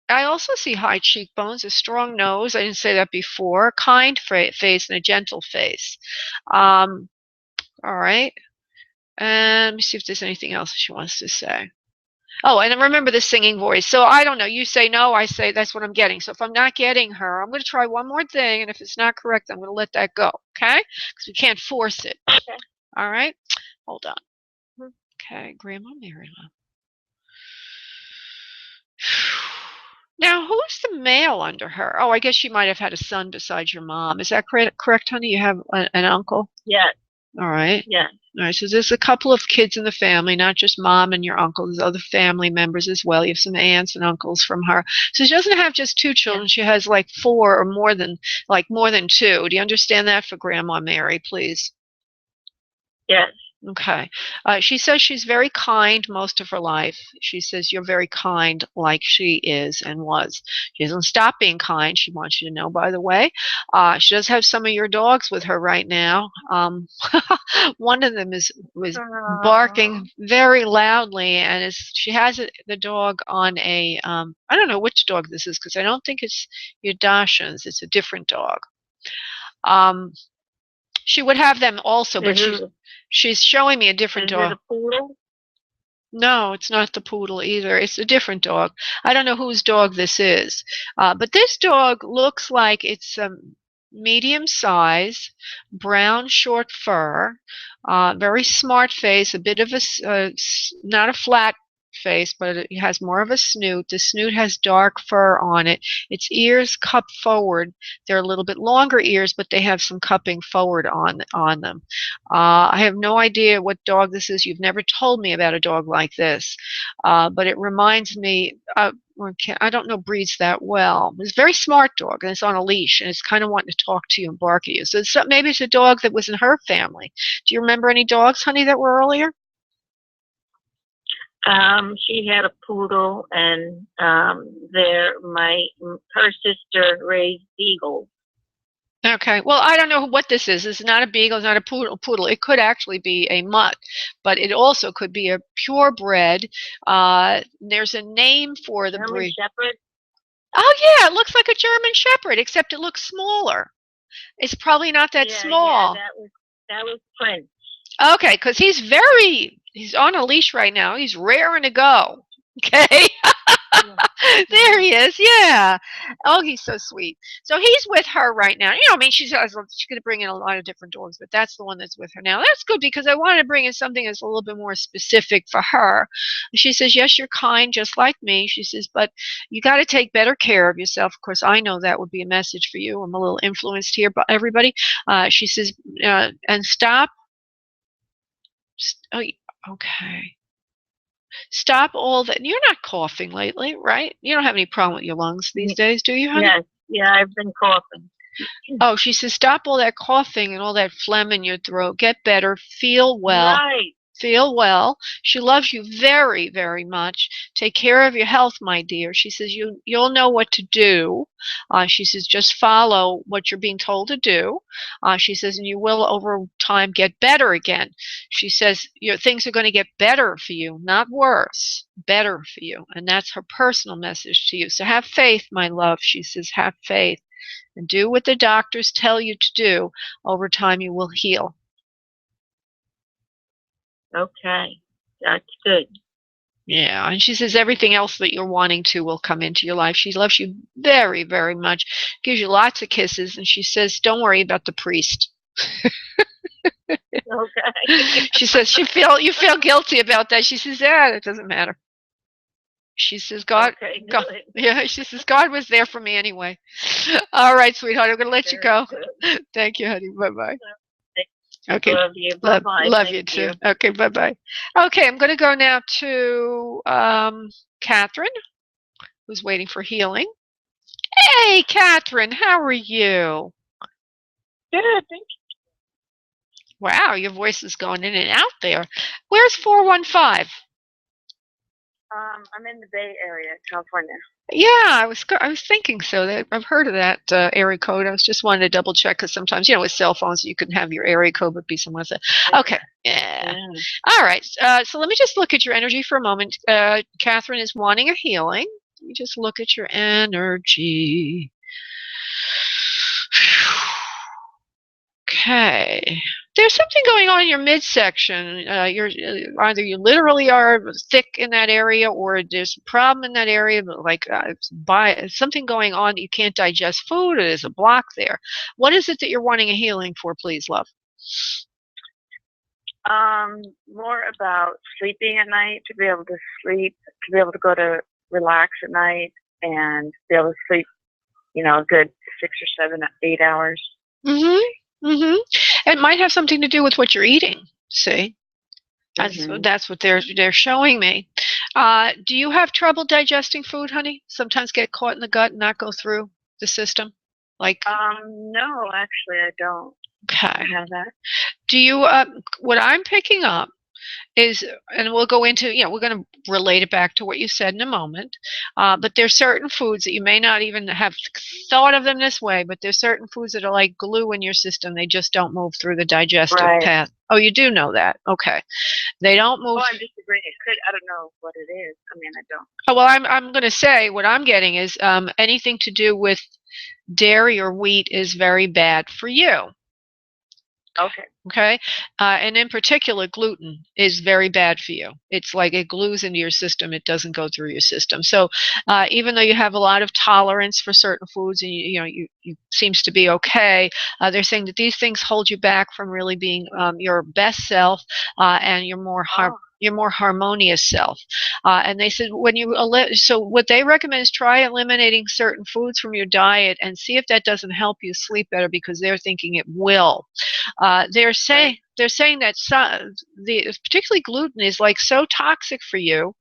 I also see high cheekbones, a strong nose. I didn't say that before. Kind face and a gentle face. All right. And let me see if there's anything else she wants to say. Oh, and remember the singing voice. So I don't know. You say no, I say that's what I'm getting. So if I'm not getting her, I'm going to try one more thing. And if it's not correct, I'm going to let that go. Okay? Because we can't force it. Okay. All right? Hold on. Okay. Grandma Mary. Now, who's the male under her? Oh, I guess she might have had a son besides your mom. Is that correct, honey? You have an uncle? Yes. All right. Yes. All right, so there's a couple of kids in the family, not just mom and your uncle. There's other family members as well. You have some aunts and uncles from her. So she doesn't have just two children. She has like four or more than two. Do you understand that for Grandma Mary, please? Yes. Okay. She says she's very kind most of her life. She says you're very kind like she is and was. She doesn't stop being kind. She wants you to know, by the way. She does have some of your dogs with her right now. One of them was barking very loudly, and she has the dog on a, I don't know which dog this is because I don't think it's your Dachshunds. It's a different dog. She would have them also, but she's showing me a different dog. Is it a poodle? No, it's not the poodle either. It's a different dog. I don't know whose dog this is. But this dog looks like it's medium size, brown short fur, very smart face, a bit of a, not a flat face, but it has more of a snoot. The snoot has dark fur on it. Its ears cup forward. They're a little bit longer ears, but they have some cupping forward on them. I have no idea what dog this is. You've never told me about a dog like this, but it reminds me of, I don't know breeds that well. It's a very smart dog, and it's on a leash, and it's kind of wanting to talk to you and bark at you. So maybe it's a dog that was in her family. Do you remember any dogs, honey, that were earlier? She had a poodle, and her sister raised beagles. Okay. Well, I don't know what this is. It's not a beagle. It's not a poodle. It could actually be a mutt, but it also could be a purebred. There's a name for the breed. German Shepherd? Oh, yeah. It looks like a German Shepherd, except it looks smaller. It's probably not that small. Yeah, that was Prince. Okay, because he's on a leash right now. He's raring to go. Okay. There he is. Yeah. Oh, he's so sweet. So he's with her right now. I mean, she's going to bring in a lot of different dogs, but that's the one that's with her now. That's good because I wanted to bring in something that's a little bit more specific for her. She says, yes, you're kind just like me. She says, but you got to take better care of yourself. Of course, I know that would be a message for you. I'm a little influenced here by everybody. She says, and stop. Oh, okay. Stop all that. You're not coughing lately, right? You don't have any problem with your lungs these days, do you, honey? Yes. Yeah, I've been coughing. Oh, she says, stop all that coughing and all that phlegm in your throat. Get better. Feel well. Right. Feel well. She loves you very, very much. Take care of your health, my dear. She says you'll know what to do. She says just follow what you're being told to do. She says and you will over time get better again. She says your things are going to get better for you, not worse. Better for you, and that's her personal message to you. So have faith, my love. She says have faith and do what the doctors tell you to do. Over time, you will heal. Okay, that's good. Yeah, and she says everything else that you're wanting to will come into your life. She loves you very, very much. Gives you lots of kisses, and she says, don't worry about the priest. Okay. She says you feel guilty about that. She says, yeah, it doesn't matter. She says, God, yeah, she says, God was there for me anyway. All right, sweetheart, I'm going to let you go. Thank you, honey. Bye-bye. Okay. Love you. Bye-bye. Love you too. Okay, bye-bye. Okay, I'm going to go now to Catherine, who's waiting for healing. Hey, Catherine, how are you? Good, thank you. Wow, your voice is going in and out there. Where's 415? I'm in the Bay Area, California. Yeah, I was thinking so. I've heard of that area code. I was just wanting to double check because sometimes, with cell phones, you can have your area code but be someone else. Okay. Yeah. All right. So let me just look at your energy for a moment. Catherine is wanting a healing. Let me just look at your energy. Okay. There's something going on in your midsection. You're either you literally are thick in that area, or there's a problem in that area, like something going on that you can't digest food, or there's a block there. What is it that you're wanting a healing for, please, love? More about sleeping at night, to be able to sleep, to be able to go to relax at night, and be able to sleep, a good 6 or 7, 8 hours. Mm-hmm. Mm-hmm. It might have something to do with what you're eating. See, that's what they're showing me. Do you have trouble digesting food, honey? Sometimes get caught in the gut and not go through the system. No, actually, I don't. Okay. I have that. Do you? What I'm picking up is, and we'll go into, we're going to relate it back to what you said in a moment, but there's certain foods that you may not even have thought of them this way, but there's certain foods that are like glue in your system. They just don't move through the digestive path. Oh, you do know that. Okay. They don't move. Oh, I'm disagreeing. I don't know what it is. I don't. Oh, well, I'm going to say what I'm getting is anything to do with dairy or wheat is very bad for you. Okay. Okay. And in particular, gluten is very bad for you. It's like it glues into your system. It doesn't go through your system. So even though you have a lot of tolerance for certain foods and you seems to be okay, they're saying that these things hold you back from really being your best self, and you're more your more harmonious self. And they said so what they recommend is try eliminating certain foods from your diet and see if that doesn't help you sleep better, because they're thinking it will. They're saying that particularly gluten is like so toxic for you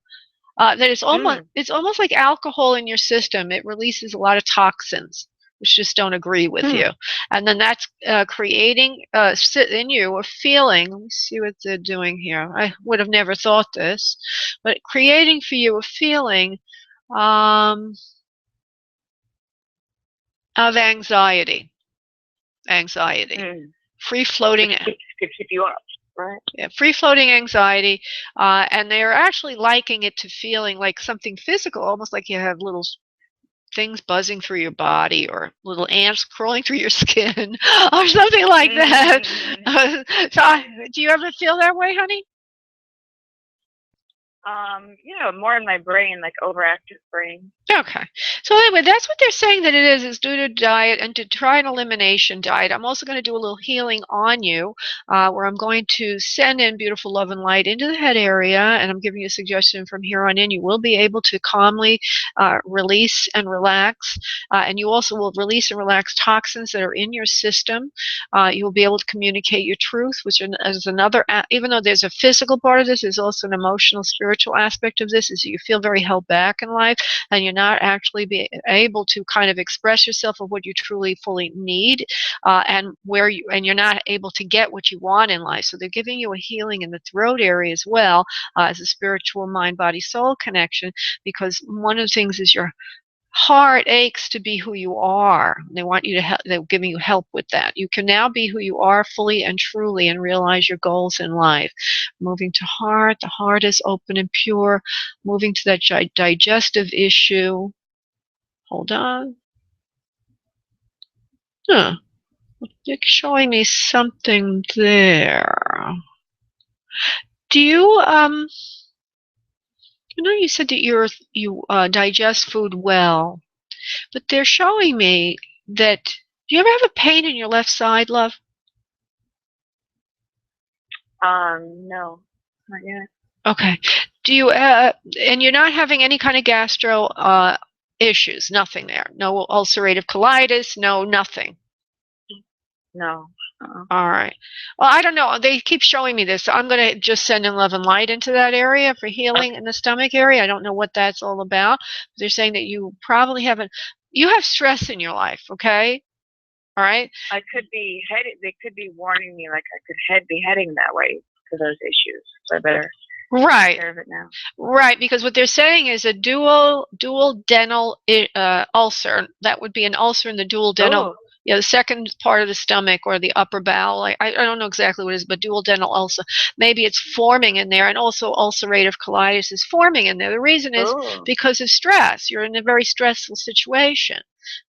that it's almost like alcohol in your system. It releases a lot of toxins which just don't agree with you, and then that's creating in you a feeling. Let me see what they're doing here. I would have never thought this, but creating for you a feeling of anxiety, free floating. Could keep you up. Right. Yeah, free-floating anxiety, and they are actually liking it to feeling like something physical, almost like you have little things buzzing through your body or little ants crawling through your skin or something like that. Do you ever feel that way, honey? More in my brain, like overactive brain. Okay. So anyway, that's what they're saying that it is due to diet and to try an elimination diet. I'm also going to do a little healing on you where I'm going to send in beautiful love and light into the head area, and I'm giving you a suggestion from here on in. You will be able to calmly release and relax, and you also will release and relax toxins that are in your system. You will be able to communicate your truth, which is another, even though there's a physical part of this, there's also an emotional, spiritual aspect of this, is you feel very held back in life, and you're not actually be able to kind of express yourself of what you truly fully need, and you're not able to get what you want in life. So they're giving you a healing in the throat area as well, as a spiritual mind, body, soul connection, because one of the things is your heart aches to be who you are. They want you to help. They're giving you help with that. You can now be who you are fully and truly and realize your goals in life. Moving to heart. The heart is open and pure. Moving to that digestive issue. Hold on. They're showing me something there. Do you you said that you digest food well, but they're showing me that. Do you ever have a pain in your left side, love? No, not yet. Okay. Do you and you're not having any kind of gastro issues? Nothing there. No ulcerative colitis. No, nothing. No. All right. Well, I don't know. They keep showing me this. So I'm going to just send in love and light into that area for healing in the stomach area. I don't know what that's all about. They're saying that you probably have stress in your life, okay? All right? I could be headed. They could be warning me like I could be heading that way for those issues. So I better take care of it now. Right, because what they're saying is a dual dental ulcer. That would be an ulcer in the dual dental. Yeah, the second part of the stomach or the upper bowel. I don't know exactly what it is, but dual dental ulcer. Maybe it's forming in there, and also ulcerative colitis is forming in there. The reason is because of stress. You're in a very stressful situation.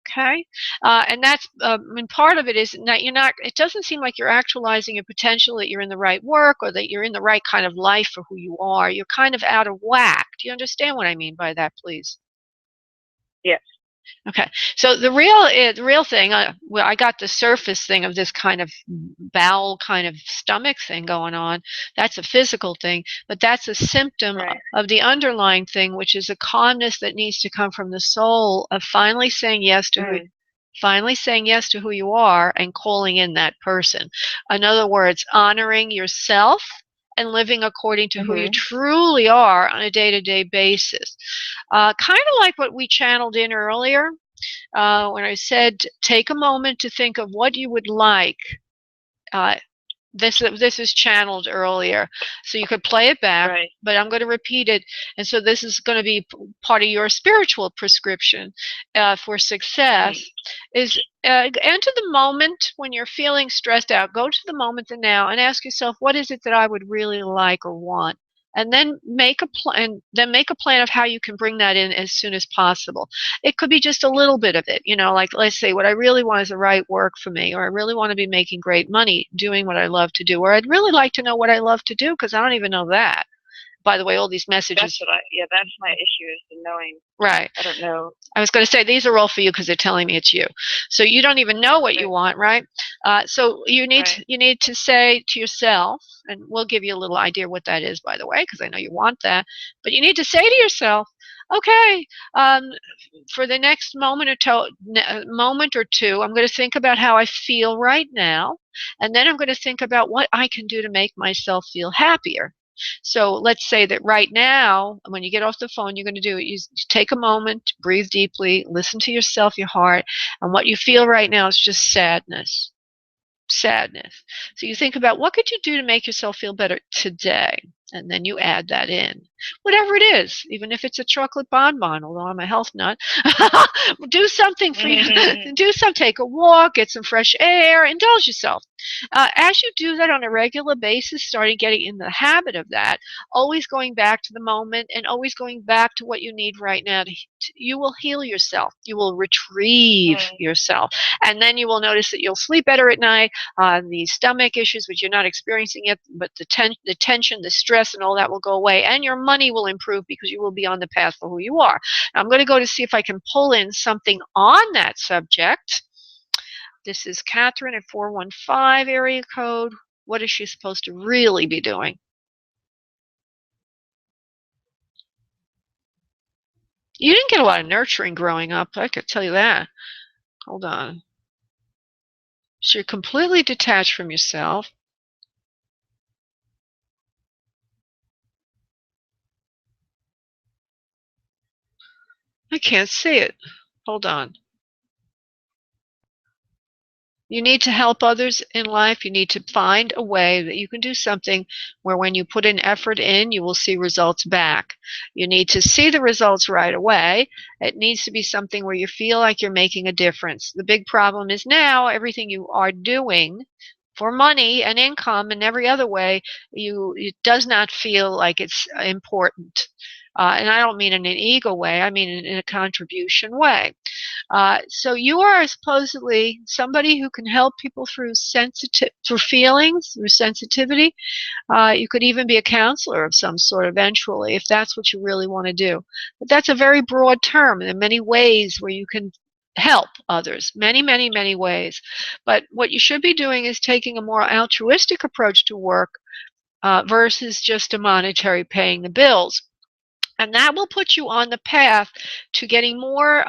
Okay, and that's and part of it is that you're not. It doesn't seem like you're actualizing your potential, that you're in the right work, or that you're in the right kind of life for who you are. You're kind of out of whack. Do you understand what I mean by that, please? Yes. Okay, so the real thing, I got the surface thing of this kind of bowel kind of stomach thing going on. That's a physical thing, but that's a symptom of the underlying thing, which is a calmness that needs to come from the soul of finally saying yes to who you are and calling in that person. In other words, honoring yourself and living according to who you truly are on a day-to-day basis. Kind of like what we channeled in earlier when I said take a moment to think of what you would like. This is channeled earlier, so you could play it back, but I'm going to repeat it. And so this is going to be part of your spiritual prescription for success, is enter the moment when you're feeling stressed out. Go to the moment and now and ask yourself, what is it that I would really like or want? And then make a plan. Then make a plan of how you can bring that in as soon as possible. It could be just a little bit of it, like let's say what I really want is the right work for me, or I really want to be making great money doing what I love to do, or I'd really like to know what I love to do because I don't even know that. by the way, all these messages. That's my issue, is the knowing. Right. I don't know. I was going to say, these are all for you because they're telling me it's you. So you don't even know what you want, right? So you need to say to yourself, and we'll give you a little idea what that is, by the way, because I know you want that. But you need to say to yourself, okay, for the next moment or two, I'm going to think about how I feel right now, and then I'm going to think about what I can do to make myself feel happier. So let's say that right now, when you get off the phone, you're going to do it. You take a moment, breathe deeply, listen to yourself, your heart, and what you feel right now is just sadness. Sadness. So you think about, what could you do to make yourself feel better today? And then you add that in. Whatever it is, even if it's a chocolate bonbon, although I'm a health nut, do something for you. Take a walk, get some fresh air, indulge yourself. As you do that on a regular basis, starting getting in the habit of that, always going back to the moment and always going back to what you need right now, you will heal yourself. You will retrieve yourself. And then you will notice that you'll sleep better at night. The stomach issues, which you're not experiencing yet, but the tension, the stress, and all that will go away, and your money will improve because you will be on the path for who you are. Now, I'm going to go to see if I can pull in something on that subject. This is Catherine at 415 area code. What is she supposed to really be doing? You didn't get a lot of nurturing growing up, I could tell you that. Hold on. So you're completely detached from yourself. I can't see it. Hold on. You need to help others in life. You need to find a way that you can do something where when you put an effort in, you will see results back. You need to see the results right away. It needs to be something where you feel like you're making a difference. The big problem is now everything you are doing for money and income and every other way, it does not feel like it's important. And I don't mean in an ego way, I mean in a contribution way. So you are supposedly somebody who can help people through feelings, through sensitivity. You could even be a counselor of some sort eventually, if that's what you really want to do. But that's a very broad term. There are many ways where you can help others, many, many, many ways. But what you should be doing is taking a more altruistic approach to work versus just a monetary paying the bills. And that will put you on the path to getting more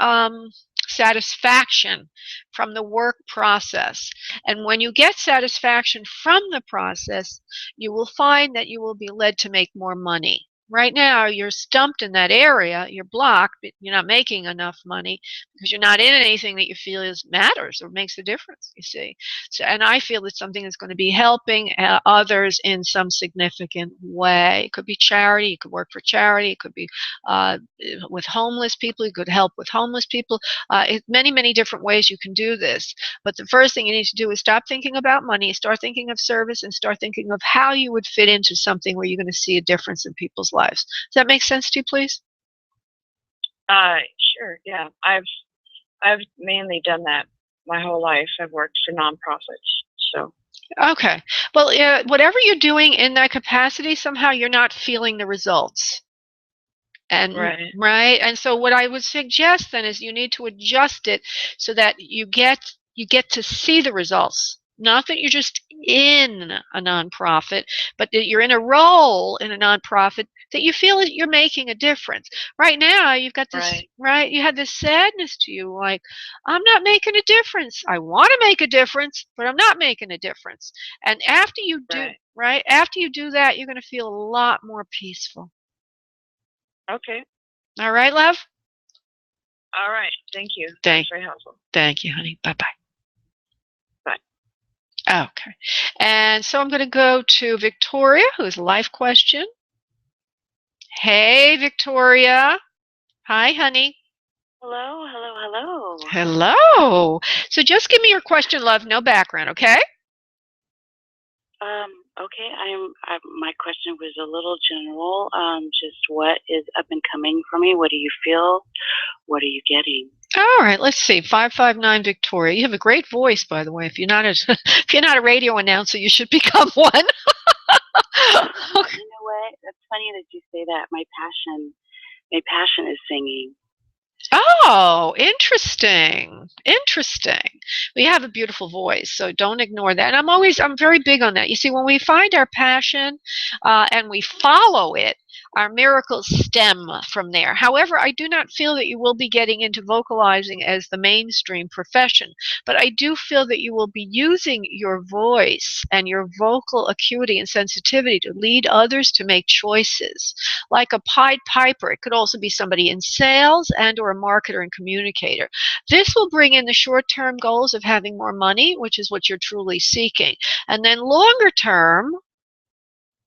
satisfaction from the work process. And when you get satisfaction from the process, you will find that you will be led to make more money. Right now, you're stumped in that area, you're blocked, but you're not making enough money because you're not in anything that you feel matters or makes a difference, you see. So, and I feel it's something that's going to be helping others in some significant way. It could be charity, you could work for charity, it could be with homeless people, you could help with homeless people. Many, many different ways you can do this. But the first thing you need to do is stop thinking about money, start thinking of service, and start thinking of how you would fit into something where you're going to see a difference in people's lives. Does that make sense to you, please? Sure, yeah. I've mainly done that my whole life. I've worked for nonprofits, so. Okay. Well, whatever you're doing in that capacity, somehow you're not feeling the results. And right. And so what I would suggest then is you need to adjust it so that you get to see the results. Not that you're just in a nonprofit, but that you're in a role in a nonprofit that you feel that you're making a difference. Right now, you've got this, you have this sadness to you, like, I'm not making a difference. I want to make a difference, but I'm not making a difference. And after you do, after you do that, you're going to feel a lot more peaceful. Okay. All right, love? All right. Thank you. That's very helpful. Thank you, honey. Bye-bye. Bye. Okay. And so I'm going to go to Victoria, who has a life question. Hey, Victoria. Hi, honey. Hello, hello, hello. Hello. So just give me your question, love. No background, okay? Okay. My question was a little general. Just what is up and coming for me? What do you feel? What are you getting? All right. Let's see. 559 Victoria. You have a great voice, by the way. If you're not a radio announcer, you should become one. You know what? That's funny that you say that. My passion is singing. Oh, interesting. Interesting. We have a beautiful voice, so don't ignore that. And I'm very big on that. You see, when we find our passion and we follow it, our miracles stem from there. However, I do not feel that you will be getting into vocalizing as the mainstream profession, but I do feel that you will be using your voice and your vocal acuity and sensitivity to lead others to make choices. Like a Pied Piper, it could also be somebody in sales and or a marketer and communicator. This will bring in the short-term goals of having more money, which is what you're truly seeking. And then longer term,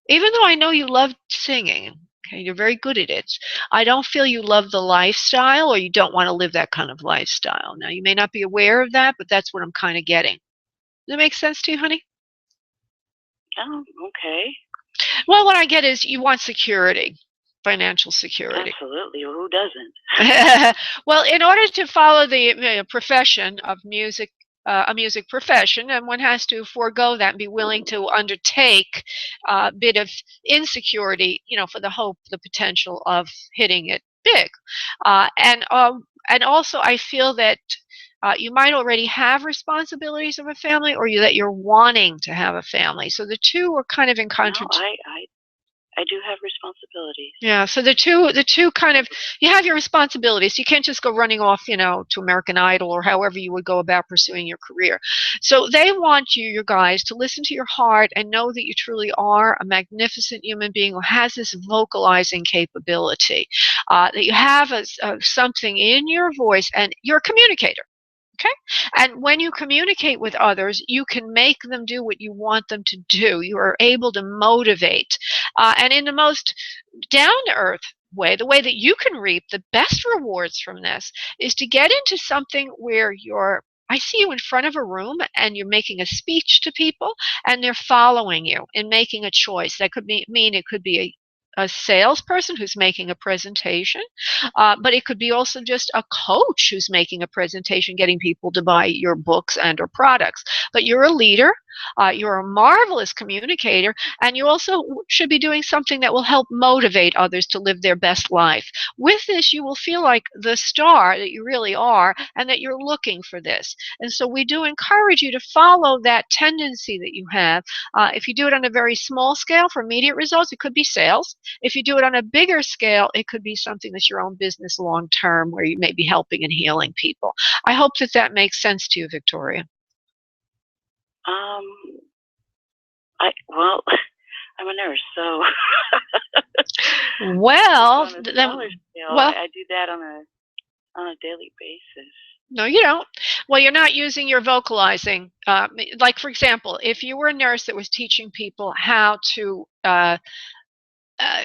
even though I know you love singing, okay, you're very good at it, I don't feel you love the lifestyle or you don't want to live that kind of lifestyle. Now, you may not be aware of that, but that's what I'm kind of getting. Does that make sense to you, honey? Oh, okay. Well, what I get is you want security, financial security. Absolutely. Well, who doesn't? Well, in order to follow the profession of music, a music profession, and one has to forego that and be willing to undertake a bit of insecurity, for the hope, the potential of hitting it big. And also, I feel that you might already have responsibilities of a family, or that you're wanting to have a family. So the two are kind of in contradiction. No, I do have responsibilities. Yeah, so the two kind of, you have your responsibilities. You can't just go running off, to American Idol or however you would go about pursuing your career. So they want you guys, to listen to your heart and know that you truly are a magnificent human being who has this vocalizing capability, that you have something in your voice, and you're a communicator. Okay? And when you communicate with others, you can make them do what you want them to do. You are able to motivate. And in the most down-to-earth way, the way that you can reap the best rewards from this is to get into something where I see you in front of a room and you're making a speech to people and they're following you and making a choice. That could mean it could be a salesperson who's making a presentation, but it could be also just a coach who's making a presentation, getting people to buy your books and or products. But you're a leader, you're a marvelous communicator, and you also should be doing something that will help motivate others to live their best life. With this, you will feel like the star that you really are, and that you're looking for this. And so we do encourage you to follow that tendency that you have. If you do it on a very small scale for immediate results, it could be sales. If you do it on a bigger scale, it could be something that's your own business long term, where you may be helping and healing people. I hope that makes sense to you, Victoria. Well, I'm a nurse, so. Well, I do that on a daily basis. No, you don't. Well, you're not using your vocalizing. Like, for example, if you were a nurse that was teaching people how to,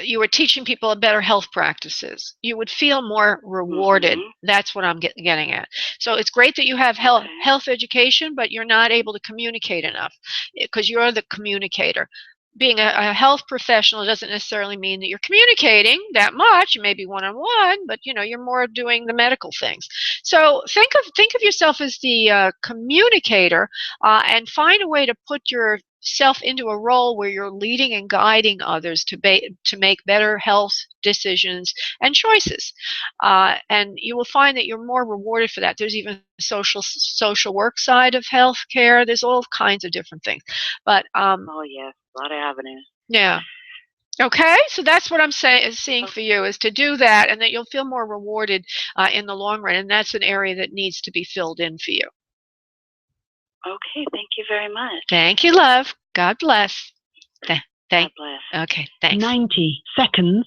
you were teaching people better health practices, you would feel more rewarded. Mm-hmm. That's what I'm getting at. So it's great that you have health education, but you're not able to communicate enough, because you're the communicator. Being a health professional doesn't necessarily mean that you're communicating that much. You may be one-on-one, but you're more doing the medical things. So think of yourself as the communicator, and find a way to put yourself into a role where you're leading and guiding others to make better health decisions and choices. And you will find that you're more rewarded for that. There's even social work side of healthcare. There's all kinds of different things. But oh yes, a lot of avenues. Yeah. Okay, so that's what I'm seeing for you, is to do that, and that you'll feel more rewarded in the long run, and that's an area that needs to be filled in for you. Okay, thank you very much. Thank you, love. God bless. God bless. Okay, thanks. 90 seconds.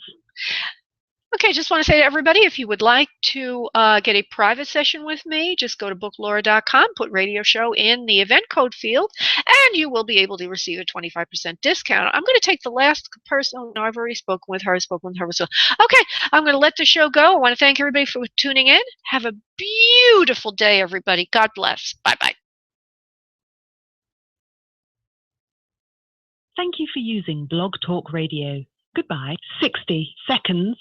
Okay, just want to say to everybody, if you would like to get a private session with me, just go to booklaura.com, put radio show in the event code field, and you will be able to receive a 25% discount. I'm going to take the last person. No, I've already spoken with her. So, okay, I'm going to let the show go. I want to thank everybody for tuning in. Have a beautiful day, everybody. God bless. Bye-bye. Thank you for using Blog Talk Radio. Goodbye. 60 seconds.